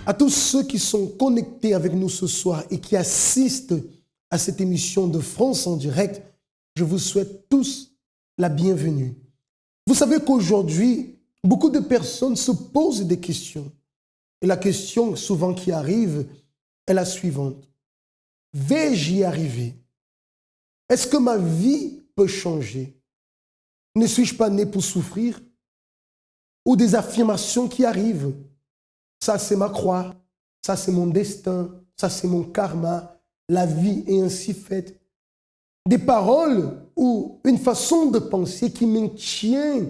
À tous ceux qui sont connectés avec nous ce soir et qui assistent à cette émission de France en direct, je vous souhaite tous la bienvenue. Vous savez qu'aujourd'hui, beaucoup de personnes se posent des questions. Et la question souvent qui arrive est la suivante. Vais-je y arriver? Est-ce que ma vie peut changer? Ne suis-je pas né pour souffrir? Ou des affirmations qui arrivent. Ça, c'est ma croix. Ça, c'est mon destin. Ça, c'est mon karma. La vie est ainsi faite. Des paroles ou une façon de penser qui maintient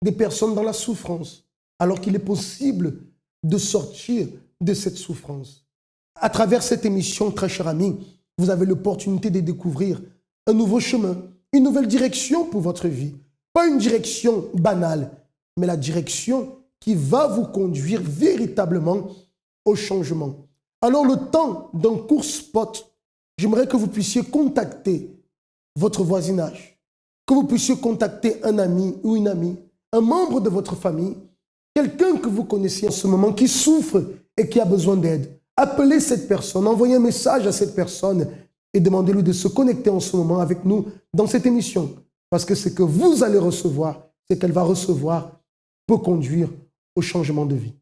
des personnes dans la souffrance, alors qu'il est possible de sortir de cette souffrance. À travers cette émission, très cher ami, vous avez l'opportunité de découvrir un nouveau chemin, une nouvelle direction pour votre vie. Pas une direction banale, mais la direction qui va vous conduire véritablement au changement. Alors, le temps d'un court spot, j'aimerais que vous puissiez contacter votre voisinage, que vous puissiez contacter un ami ou une amie, un membre de votre famille, quelqu'un que vous connaissez en ce moment qui souffre et qui a besoin d'aide. Appelez cette personne, envoyez un message à cette personne et demandez-lui de se connecter en ce moment avec nous dans cette émission. Parce que ce que vous allez recevoir, ce qu'elle va recevoir, peut conduire au changement de vie.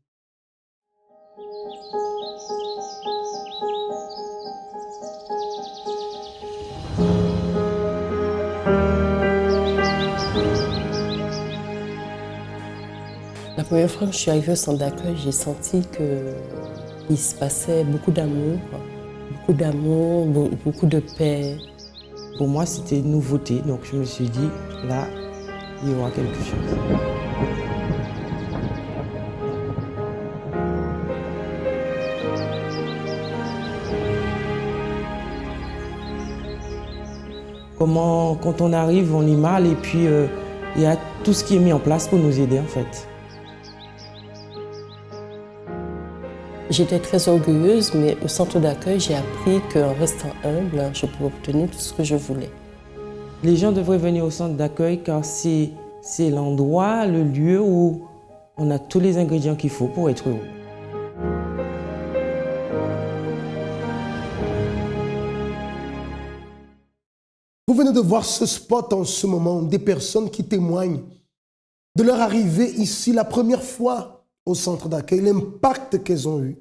La première fois que je suis arrivée au centre d'accueil, j'ai senti qu'il se passait beaucoup d'amour, beaucoup de paix. Pour moi, c'était une nouveauté, donc je me suis dit, là, il y aura quelque chose. Quand on arrive, on est mal et puis il y a tout ce qui est mis en place pour nous aider en fait. J'étais très orgueilleuse, mais au centre d'accueil, j'ai appris qu'en restant humble, je pouvais obtenir tout ce que je voulais. Les gens devraient venir au centre d'accueil car c'est l'endroit, le lieu où on a tous les ingrédients qu'il faut pour être heureux. Vous venez de voir ce spot en ce moment, des personnes qui témoignent de leur arrivée ici la première fois au centre d'accueil, l'impact qu'elles ont eu.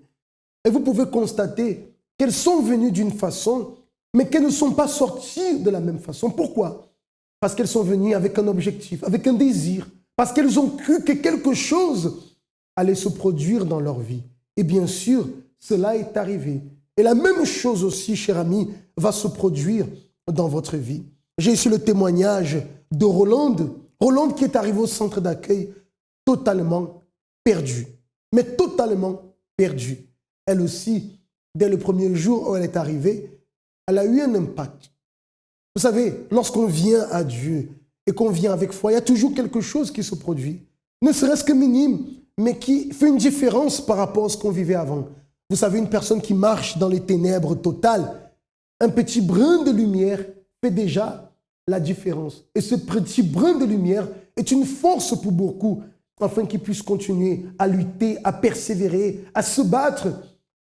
Et vous pouvez constater qu'elles sont venues d'une façon, mais qu'elles ne sont pas sorties de la même façon. Pourquoi? Parce qu'elles sont venues avec un objectif, avec un désir, parce qu'elles ont cru que quelque chose allait se produire dans leur vie. Et bien sûr, cela est arrivé. Et la même chose aussi, cher ami, va se produire dans votre vie. J'ai ici le témoignage de Rolande. Rolande qui est arrivée au centre d'accueil totalement perdue, mais totalement perdue. Elle aussi, dès le premier jour où elle est arrivée, elle a eu un impact. Vous savez, lorsqu'on vient à Dieu et qu'on vient avec foi, il y a toujours quelque chose qui se produit, ne serait-ce que minime, mais qui fait une différence par rapport à ce qu'on vivait avant. Vous savez, une personne qui marche dans les ténèbres totales, un petit brin de lumière fait déjà la différence. Et ce petit brin de lumière est une force pour beaucoup, afin qu'ils puissent continuer à lutter, à persévérer, à se battre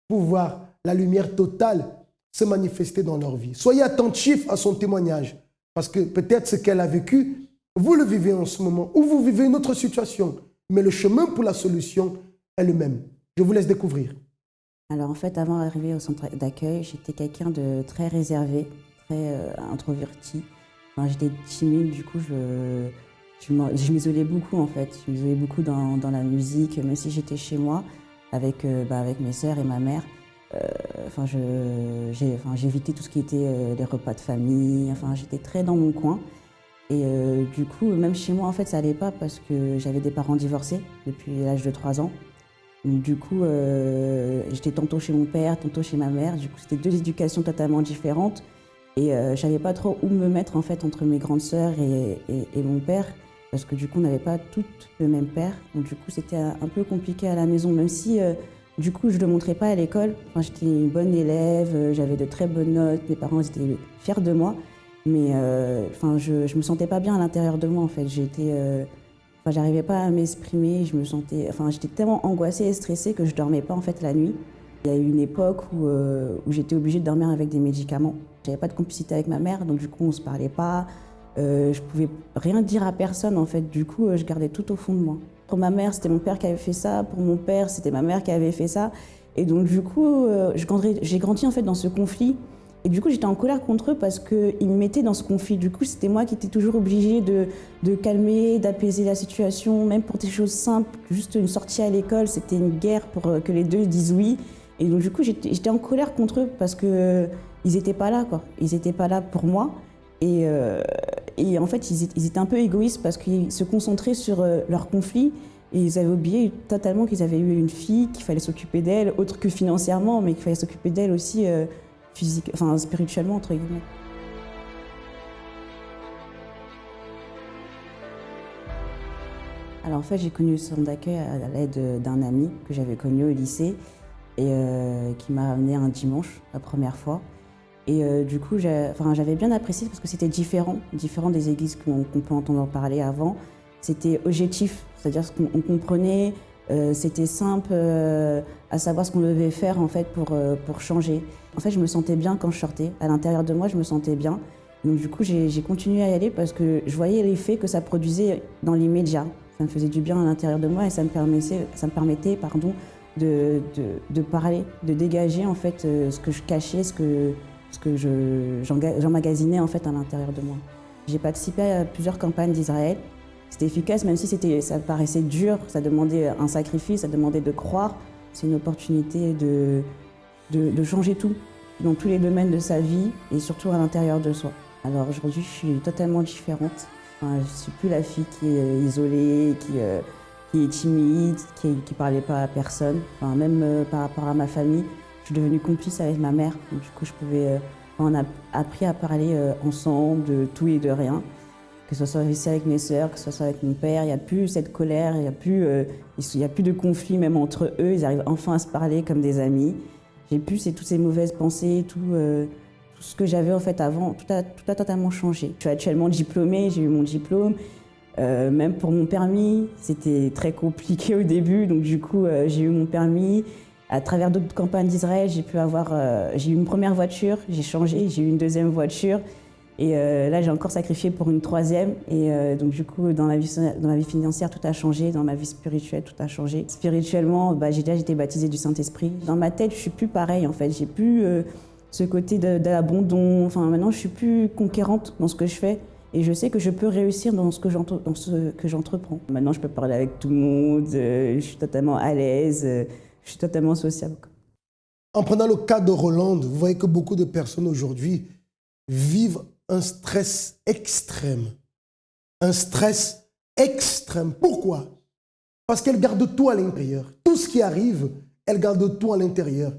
pour voir la lumière totale se manifester dans leur vie. Soyez attentifs à son témoignage, parce que peut-être ce qu'elle a vécu, vous le vivez en ce moment, ou vous vivez une autre situation, mais le chemin pour la solution est le même. Je vous laisse découvrir. Alors en fait, avant d'arriver au centre d'accueil, j'étais quelqu'un de très réservé, très introverti. Enfin, j'étais timide, du coup je m'isolais beaucoup en fait. Je m'isolais beaucoup dans la musique, même si j'étais chez moi avec mes sœurs et ma mère. J'évitais tout ce qui était les repas de famille. Enfin, j'étais très dans mon coin. Et du coup, même chez moi, en fait, ça allait pas parce que j'avais des parents divorcés depuis l'âge de 3 ans. Donc, du coup, j'étais tantôt chez mon père, tantôt chez ma mère. Du coup, c'était 2 éducations totalement différentes. Et je savais pas trop où me mettre en fait entre mes grandes sœurs et mon père, parce que du coup, on n'avait pas toutes le même père. Donc du coup, c'était un peu compliqué à la maison, même si du coup, je le montrais pas à l'école. Enfin, j'étais une bonne élève, j'avais de très bonnes notes, mes parents étaient fiers de moi, mais je me sentais pas bien à l'intérieur de moi en fait. Enfin, j'arrivais pas à m'exprimer, j'étais tellement angoissée et stressée que je dormais pas en fait la nuit. Il y a eu une époque où j'étais obligée de dormir avec des médicaments. J'avais pas de complicité avec ma mère, donc du coup on se parlait pas. Je pouvais rien dire à personne en fait, du coup je gardais tout au fond de moi. Pour ma mère, c'était mon père qui avait fait ça, pour mon père, c'était ma mère qui avait fait ça. Et donc du coup, j'ai grandi en fait dans ce conflit. Et du coup, j'étais en colère contre eux parce qu'ils me mettaient dans ce conflit. Du coup, c'était moi qui étais toujours obligée de calmer, d'apaiser la situation, même pour des choses simples, juste une sortie à l'école, c'était une guerre pour que les deux disent oui. Et donc du coup, j'étais en colère contre eux parce qu'ils n'étaient pas là, quoi. Ils n'étaient pas là pour moi. Et en fait, ils étaient un peu égoïstes parce qu'ils se concentraient sur leur conflit et ils avaient oublié totalement qu'ils avaient eu une fille, qu'il fallait s'occuper d'elle, autre que financièrement, mais qu'il fallait s'occuper d'elle aussi spirituellement, entre guillemets. Alors en fait, j'ai connu le centre d'accueil à l'aide d'un ami que j'avais connu au lycée et qui m'a ramené un dimanche, la première fois. Et du coup, j'avais bien apprécié parce que c'était différent des églises qu'on peut entendre parler avant. C'était objectif, c'est-à-dire qu'on comprenait, c'était simple à savoir ce qu'on devait faire en fait pour changer. En fait, je me sentais bien quand je sortais. À l'intérieur de moi, je me sentais bien. Donc du coup, j'ai continué à y aller parce que je voyais l'effet que ça produisait dans l'immédiat. Ça me faisait du bien à l'intérieur de moi et ça me permettait de parler, de dégager en fait ce que je cachais, ce que j'emmagasinais en fait à l'intérieur de moi. J'ai participé à plusieurs campagnes d'Israël. C'était efficace, même si ça paraissait dur, ça demandait un sacrifice, ça demandait de croire. C'est une opportunité de changer tout, dans tous les domaines de sa vie et surtout à l'intérieur de soi. Alors aujourd'hui, je suis totalement différente. Enfin, je ne suis plus la fille qui est isolée, qui est timide, qui ne parlait pas à personne. Enfin, même par rapport à ma famille, je suis devenue complice avec ma mère. Donc, du coup, on a appris à parler ensemble de tout et de rien. Que ce soit ici avec mes sœurs, que ce soit avec mon père, il n'y a plus cette colère, il n'y a plus de conflit même entre eux. Ils arrivent enfin à se parler comme des amis. J'ai plus toutes ces mauvaises pensées, tout ce que j'avais en fait avant, tout a totalement changé. Je suis actuellement diplômée, j'ai eu mon diplôme. Même pour mon permis, c'était très compliqué au début, donc du coup j'ai eu mon permis. À travers d'autres campagnes d'Israël, j'ai eu une première voiture, j'ai changé, j'ai eu une deuxième voiture. Et là, j'ai encore sacrifié pour une troisième. Et donc, du coup, dans ma vie financière, tout a changé. Dans ma vie spirituelle, tout a changé. Spirituellement, j'ai déjà été baptisée du Saint-Esprit. Dans ma tête, je suis plus pareille, en fait. J'ai plus ce côté de l'abandon. Enfin, maintenant, je suis plus conquérante dans ce que je fais. Et je sais que je peux réussir dans ce que j'entreprends. Maintenant, je peux parler avec tout le monde. Je suis totalement à l'aise. Je suis totalement sociable. En prenant le cas de Rolande, vous voyez que beaucoup de personnes aujourd'hui vivent un stress extrême. Un stress extrême. Pourquoi? Parce qu'elle garde tout à l'intérieur. Tout ce qui arrive, elle garde tout à l'intérieur.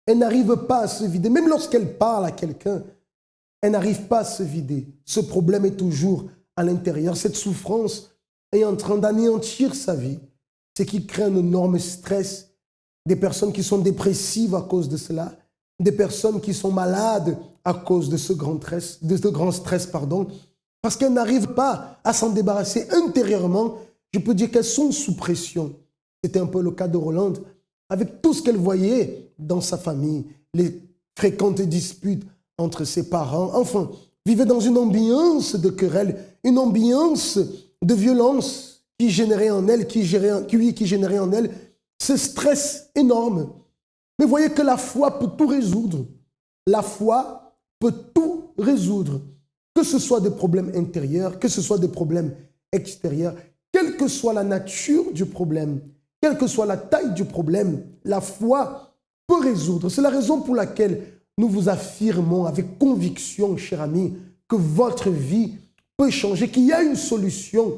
Elle n'arrive pas à se vider. Même lorsqu'elle parle à quelqu'un, elle n'arrive pas à se vider. Ce problème est toujours à l'intérieur. Cette souffrance est en train d'anéantir sa vie. Ce qui crée un énorme stress. Des personnes qui sont dépressives à cause de cela. Des personnes qui sont malades à cause de ce grand stress, parce qu'elles n'arrivent pas à s'en débarrasser intérieurement. Je peux dire qu'elles sont sous pression. C'était un peu le cas de Rolande, avec tout ce qu'elle voyait dans sa famille, les fréquentes disputes entre ses parents. Enfin, vivait dans une ambiance de querelle, une ambiance de violence qui générait en elle, qui générait en elle ce stress énorme. Mais voyez que la foi peut tout résoudre. La foi peut tout résoudre. Que ce soit des problèmes intérieurs, que ce soit des problèmes extérieurs, quelle que soit la nature du problème, quelle que soit la taille du problème, la foi peut résoudre. C'est la raison pour laquelle nous vous affirmons avec conviction, cher ami, que votre vie peut changer, qu'il y a une solution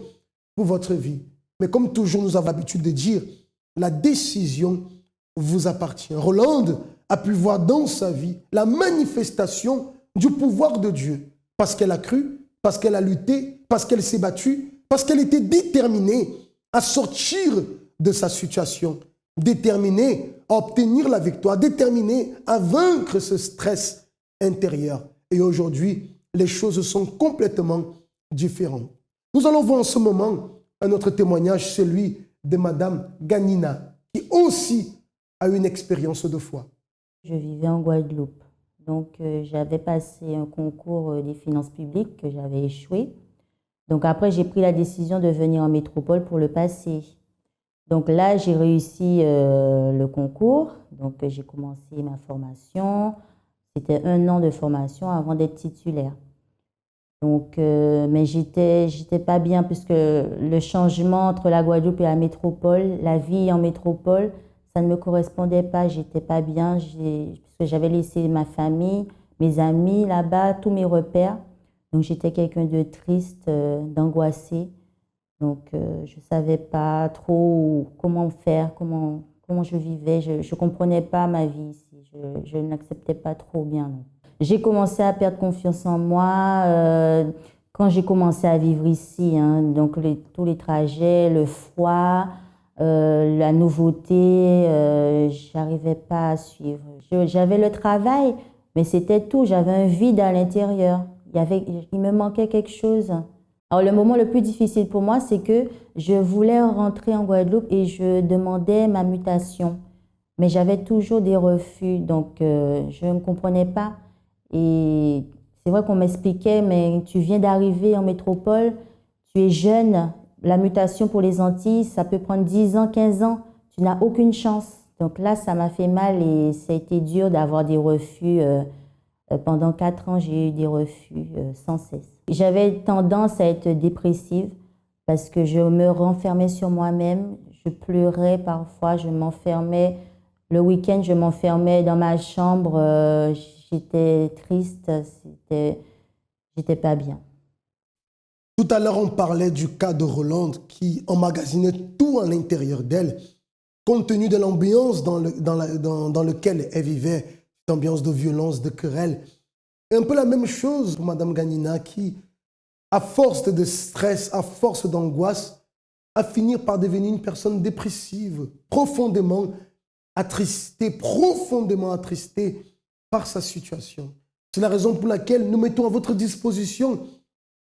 pour votre vie. Mais comme toujours, nous avons l'habitude de dire, la décision vous appartient. Rolande a pu voir dans sa vie la manifestation du pouvoir de Dieu. Parce qu'elle a cru, parce qu'elle a lutté, parce qu'elle s'est battue, parce qu'elle était déterminée à sortir de sa situation, déterminée à obtenir la victoire, déterminée à vaincre ce stress intérieur. Et aujourd'hui, les choses sont complètement différentes. Nous allons voir en ce moment un autre témoignage, celui de Madame Ganina, qui aussi a une expérience de foi. Je vivais en Guadeloupe. Donc, j'avais passé un concours des finances publiques que j'avais échoué. Donc, après, j'ai pris la décision de venir en métropole pour le passer. Donc là, j'ai réussi le concours. Donc, j'ai commencé ma formation. C'était 1 an de formation avant d'être titulaire. Donc, mais j'étais pas bien puisque le changement entre la Guadeloupe et la métropole, la vie en métropole, ça ne me correspondait pas. J'étais pas bien puisque j'avais laissé ma famille, mes amis là-bas, tous mes repères. Donc, j'étais quelqu'un de triste, d'angoissé. Donc, je ne savais pas trop comment faire, comment je vivais. Je ne comprenais pas ma vie ici. Je n'acceptais pas trop bien. J'ai commencé à perdre confiance en moi quand j'ai commencé à vivre ici. Hein. Donc, tous les trajets, le froid, la nouveauté, je n'arrivais pas à suivre. J'avais le travail, mais c'était tout. J'avais un vide à l'intérieur. Il me manquait quelque chose. Alors, le moment le plus difficile pour moi, c'est que je voulais rentrer en Guadeloupe et je demandais ma mutation. Mais j'avais toujours des refus, donc je ne comprenais pas. Et c'est vrai qu'on m'expliquait, mais tu viens d'arriver en métropole, tu es jeune, la mutation pour les Antilles, ça peut prendre 10 ans, 15 ans, tu n'as aucune chance. Donc là, ça m'a fait mal et ça a été dur d'avoir des refus. Pendant 4 ans, j'ai eu des refus sans cesse. J'avais tendance à être dépressive parce que je me renfermais sur moi-même. Je pleurais parfois, je m'enfermais. Le week-end, je m'enfermais dans ma chambre. J'étais triste, j'étais pas bien. Tout à l'heure, on parlait du cas de Rolande qui emmagasinait tout à l'intérieur d'elle, compte tenu de l'ambiance dans laquelle elle vivait. Ambiance de violence, de querelle. Et un peu la même chose pour Mme Ganina qui, à force de stress, à force d'angoisse, a fini par devenir une personne dépressive, profondément attristée par sa situation. C'est la raison pour laquelle nous mettons à votre disposition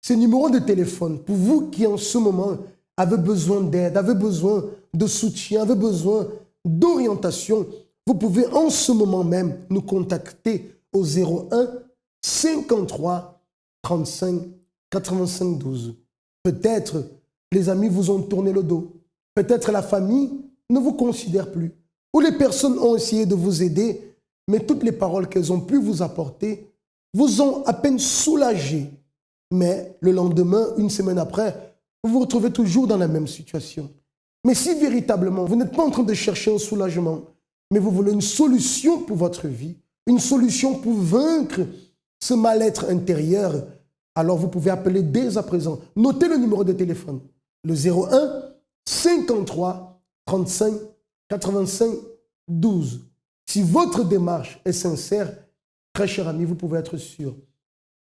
ces numéros de téléphone pour vous qui en ce moment avez besoin d'aide, avez besoin de soutien, avez besoin d'orientation. Vous pouvez en ce moment même nous contacter au 01 53 35 85 12. Peut-être les amis vous ont tourné le dos. Peut-être la famille ne vous considère plus. Ou les personnes ont essayé de vous aider, mais toutes les paroles qu'elles ont pu vous apporter vous ont à peine soulagé. Mais le lendemain, une semaine après, vous vous retrouvez toujours dans la même situation. Mais si véritablement vous n'êtes pas en train de chercher un soulagement, mais vous voulez une solution pour votre vie, une solution pour vaincre ce mal-être intérieur, alors vous pouvez appeler dès à présent. Notez le numéro de téléphone, le 01 53 35 85 12. Si votre démarche est sincère, très cher ami, vous pouvez être sûr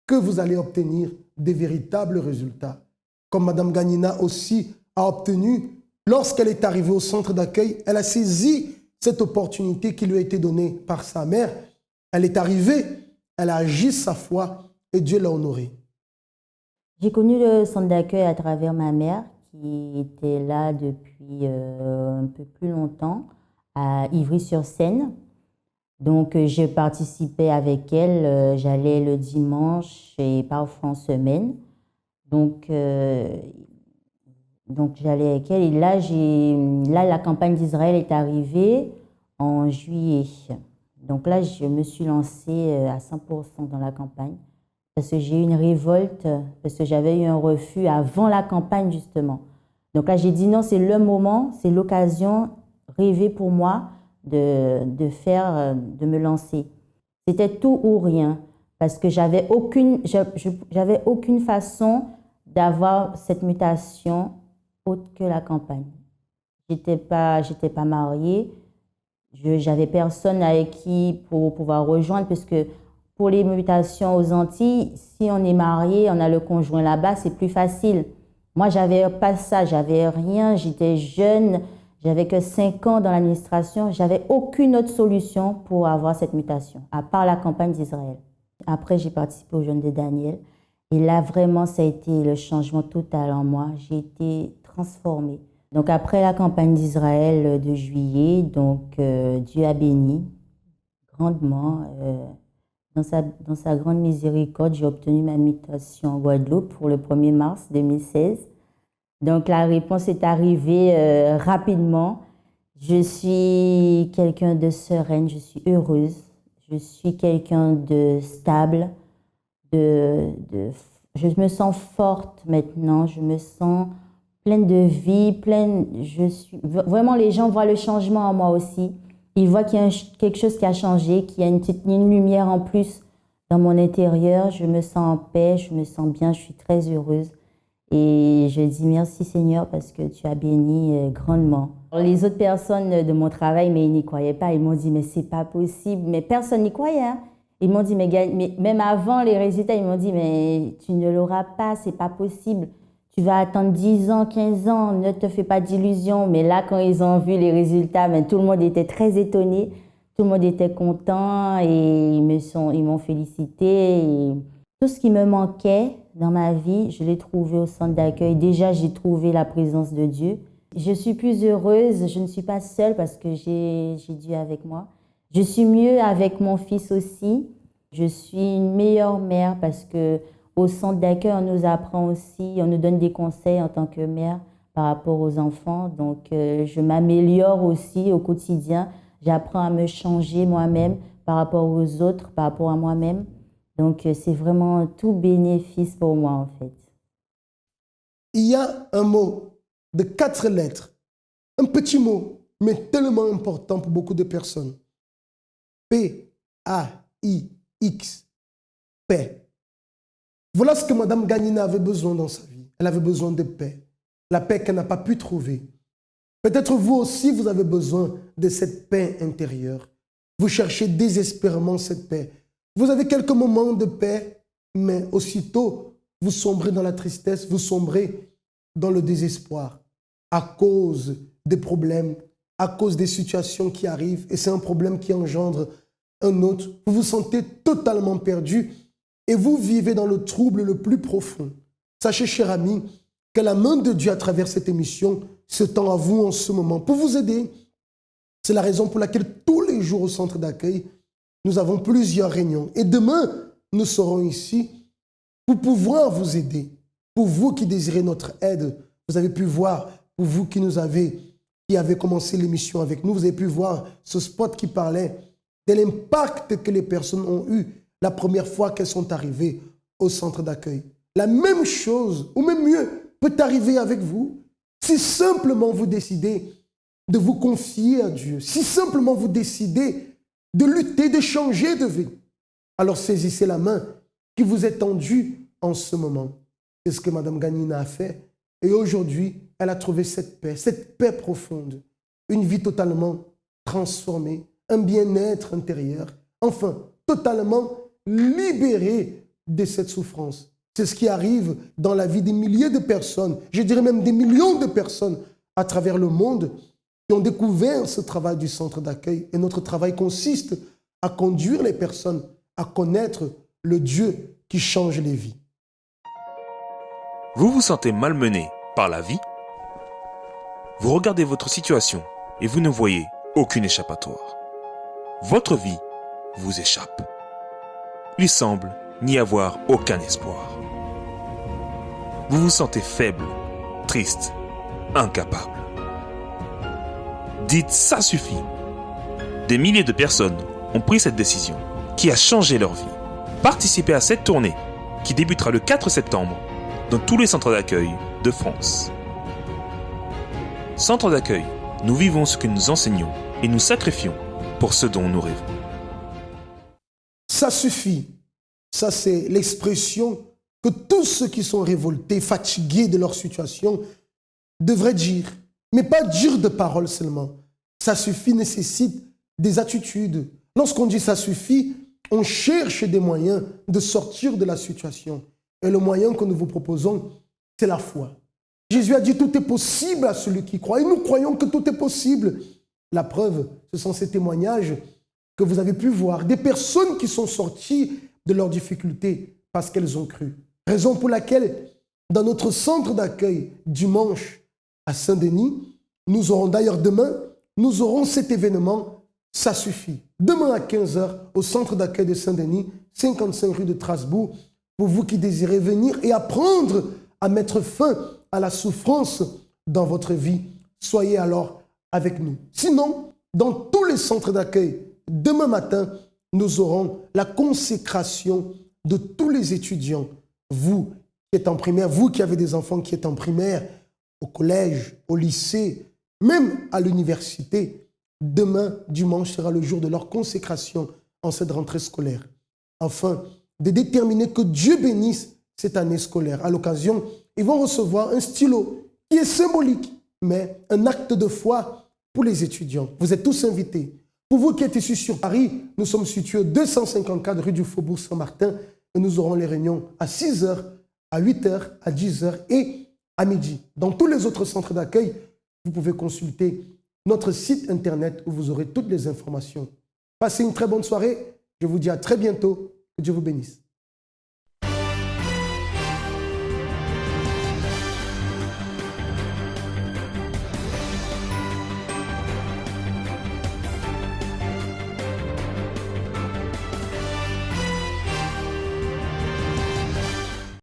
que vous allez obtenir des véritables résultats. Comme Mme Ganina aussi a obtenu, lorsqu'elle est arrivée au centre d'accueil, elle a saisi cette opportunité qui lui a été donnée par sa mère. Elle est arrivée, elle a agi sa foi et Dieu l'a honorée. J'ai connu le centre d'accueil à travers ma mère qui était là depuis un peu plus longtemps à Ivry-sur-Seine. Donc, je participais avec elle. J'allais le dimanche et parfois en semaine. Donc j'allais avec elle. Et là, la campagne d'Israël est arrivée en juillet. Donc là, je me suis lancée à 100% dans la campagne parce que j'ai eu une révolte, parce que j'avais eu un refus avant la campagne, justement. Donc là, j'ai dit non, c'est le moment, c'est l'occasion rêvée pour moi de me lancer. C'était tout ou rien parce que j'avais aucune façon d'avoir cette mutation autre que la campagne. J'étais pas mariée, j'avais personne avec qui pour pouvoir rejoindre parce que pour les mutations aux Antilles, si on est marié, on a le conjoint là-bas, c'est plus facile. Moi, j'avais pas ça, j'avais rien, j'étais jeune, j'avais que 5 ans dans l'administration, j'avais aucune autre solution pour avoir cette mutation, à part la campagne d'Israël. Après, j'ai participé au jeûne de Daniel. Et là, vraiment, ça a été le changement total en moi. J'ai été transformée. Donc après la campagne d'Israël de juillet, donc Dieu a béni grandement. Dans sa grande miséricorde, j'ai obtenu ma mutation en Guadeloupe pour le 1er mars 2016. Donc la réponse est arrivée rapidement. Je suis quelqu'un de sereine, je suis heureuse, je suis quelqu'un de stable, je me sens forte maintenant, je me sens pleine de vie, vraiment les gens voient le changement en moi aussi. Ils voient qu'il y a quelque chose qui a changé, qu'il y a une lumière en plus dans mon intérieur. Je me sens en paix, je me sens bien, je suis très heureuse. Et je dis merci Seigneur parce que tu as béni grandement. Les autres personnes de mon travail, mais ils n'y croyaient pas. Ils m'ont dit, mais c'est pas possible. Mais personne n'y croyait. Hein. Ils m'ont dit, mais même avant les résultats, ils m'ont dit, mais tu ne l'auras pas, c'est pas possible. Tu vas attendre 10 ans, 15 ans, ne te fais pas d'illusions. Mais là, quand ils ont vu les résultats, tout le monde était très étonné. Tout le monde était content et ils m'ont félicité. Et tout ce qui me manquait dans ma vie, je l'ai trouvé au centre d'accueil. Déjà, j'ai trouvé la présence de Dieu. Je suis plus heureuse, je ne suis pas seule parce que j'ai Dieu avec moi. Je suis mieux avec mon fils aussi. Je suis une meilleure mère parce que au centre d'accueil, on nous apprend aussi, on nous donne des conseils en tant que mère par rapport aux enfants. Donc, je m'améliore aussi au quotidien. J'apprends à me changer moi-même par rapport aux autres, par rapport à moi-même. Donc, c'est vraiment tout bénéfice pour moi, en fait. Il y a un mot de 4 lettres, un petit mot, mais tellement important pour beaucoup de personnes. P-A-I-X, paix. Voilà ce que Mme Ganina avait besoin dans sa vie. Elle avait besoin de paix. La paix qu'elle n'a pas pu trouver. Peut-être vous aussi, vous avez besoin de cette paix intérieure. Vous cherchez désespérément cette paix. Vous avez quelques moments de paix, mais aussitôt, vous sombrez dans la tristesse, vous sombrez dans le désespoir à cause des problèmes, à cause des situations qui arrivent, et c'est un problème qui engendre un autre. Vous vous sentez totalement perdu et vous vivez dans le trouble le plus profond. Sachez, cher ami, que la main de Dieu à travers cette émission se tend à vous en ce moment pour vous aider. C'est la raison pour laquelle tous les jours au centre d'accueil, nous avons plusieurs réunions. Et demain, nous serons ici pour pouvoir vous aider. Pour vous qui désirez notre aide, vous avez pu voir, pour vous qui avez commencé l'émission avec nous, vous avez pu voir ce spot qui parlait de l'impact que les personnes ont eu la première fois qu'elles sont arrivées au centre d'accueil. La même chose, ou même mieux, peut arriver avec vous si simplement vous décidez de vous confier à Dieu, si simplement vous décidez de lutter, de changer de vie. Alors saisissez la main qui vous est tendue en ce moment. C'est ce que Mme Ganina a fait. Et aujourd'hui, elle a trouvé cette paix profonde, une vie totalement transformée, un bien-être intérieur, enfin, totalement libérée de cette souffrance. C'est ce qui arrive dans la vie des milliers de personnes, je dirais même des millions de personnes à travers le monde qui ont découvert ce travail du centre d'accueil. Et notre travail consiste à conduire les personnes à connaître le Dieu qui change les vies. Vous vous sentez malmené par la vie? Vous regardez votre situation et vous ne voyez aucune échappatoire. Votre vie vous échappe. Il semble n'y avoir aucun espoir. Vous vous sentez faible, triste, incapable. Dites ça suffit. Des milliers de personnes ont pris cette décision qui a changé leur vie. Participez à cette tournée qui débutera le 4 septembre dans tous les centres d'accueil de France. Centre d'accueil, nous vivons ce que nous enseignons et nous sacrifions pour ce dont nous rêvons. Ça suffit. Ça, c'est l'expression que tous ceux qui sont révoltés, fatigués de leur situation, devraient dire. Mais pas dire de paroles seulement. Ça suffit nécessite des attitudes. Lorsqu'on dit ça suffit, on cherche des moyens de sortir de la situation. Et le moyen que nous vous proposons, c'est la foi. Jésus a dit tout est possible à celui qui croit. Et nous croyons que tout est possible. La preuve, ce sont ces témoignages que vous avez pu voir. Des personnes qui sont sorties de leurs difficultés parce qu'elles ont cru. Raison pour laquelle, dans notre centre d'accueil, dimanche, à Saint-Denis. Nous aurons d'ailleurs demain, nous aurons cet événement, ça suffit. Demain à 15h au centre d'accueil de Saint-Denis, 55 rue de Strasbourg, pour vous qui désirez venir et apprendre à mettre fin à la souffrance dans votre vie. Soyez alors avec nous. Sinon, dans tous les centres d'accueil, demain matin, nous aurons la consécration de tous les étudiants. Vous qui êtes en primaire, vous qui avez des enfants qui êtes en primaire, au collège, au lycée, même à l'université, demain, dimanche, sera le jour de leur consécration en cette rentrée scolaire. Afin de déterminer que Dieu bénisse cette année scolaire. À l'occasion, ils vont recevoir un stylo qui est symbolique, mais un acte de foi pour les étudiants. Vous êtes tous invités. Pour vous qui êtes ici sur Paris, nous sommes situés au 254 rue du Faubourg Saint-Martin et nous aurons les réunions à 6h, à 8h, à 10h et à midi. Dans tous les autres centres d'accueil, vous pouvez consulter notre site internet où vous aurez toutes les informations. Passez une très bonne soirée. Je vous dis à très bientôt. Que Dieu vous bénisse.